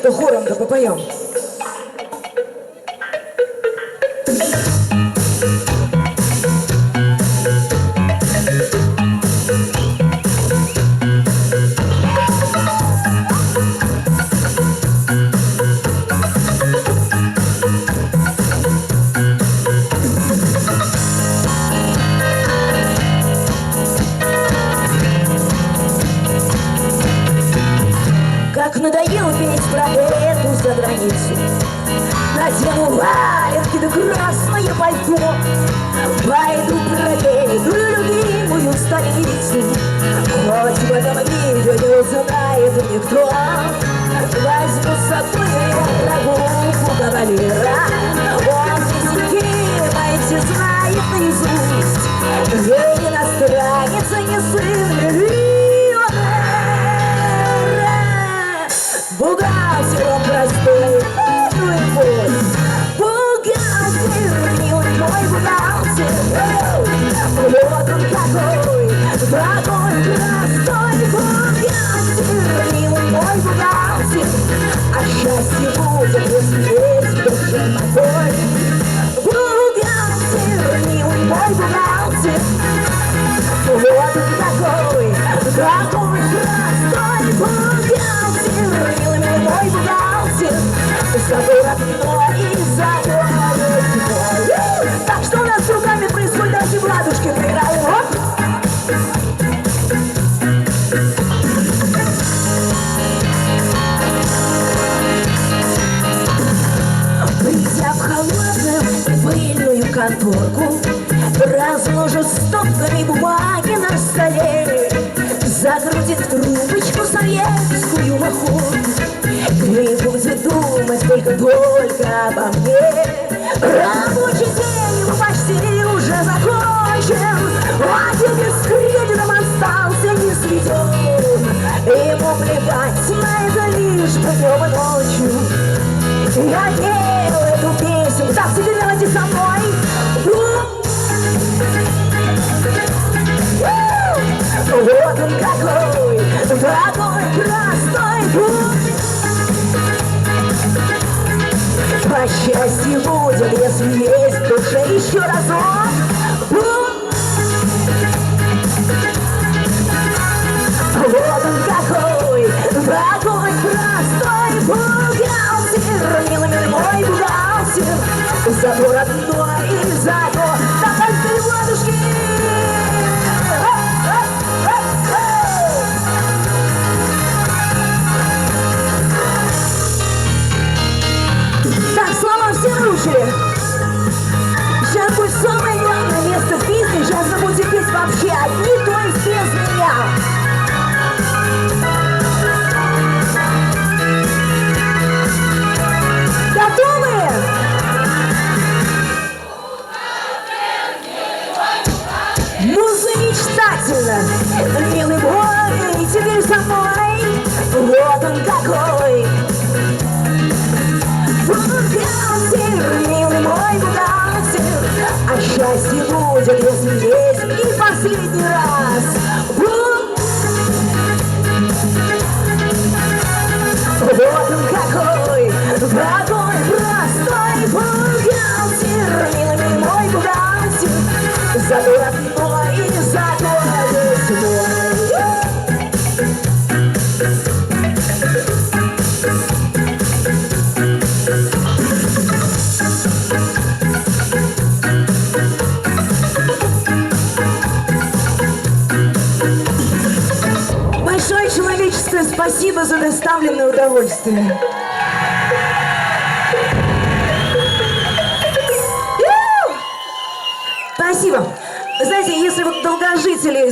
что хором-то попоем. Как надоело петь про эту заграницу, надену валенки да красное пальто, пойду проверить любимую столицу. Хоть в этом мире не узнает никто, возьму с собой прогулку кавалера. Он языки мои все знает наизусть, и иностранец, и не сын. Бухгалтер он простой, ну и пусть. Бухгалтер, милый мой бухгалтер, вот он какой, такой простой. Бухгалтер, милый мой бухгалтер, а счастье будет, если есть в душе покой. Бухгалтер, милый мой бухгалтер, вот он такой, такой простой. Бухгалтер, милый мой бухгалтер, за родной и за твой. Так что у нас с руками происходит, давайте в ладушки поиграем. Придя в холодную пыльную конторку, разложу стопками бумаги на столе, загрузит в трубочку советскую махорку и будет думать только обо мне. Рабочий день почти уже закончен, а теперь с кредитом остался не сведен. Ему плевать на это лишь днем и ночью. Я делаю эту песню, так теперь давайте со мной. Вот он какой, такой простой путь. По счастью будет, если есть в душе еще разок. Вот он какой, такой простой бухгалтер, милый мой бухгалтер, зато родной и зато давайте ладушки. Так, слова все выучили. Сейчас будет самое главное место в песне. Сейчас вы будете петь вообще одни, то есть без меня. Готовы? Ну, замечательно, милый мой, теперь со мной. Вот он какой. Бухгалтер, милый мой бухгалтер, а счастье будет, если есть и последний раз. Вот он какой, такой простой бухгалтер, милый мой бухгалтер, зато родной и зато весь мой. Большое человеческое спасибо за доставленное удовольствие. Спасибо. Знаете, если вот долгожители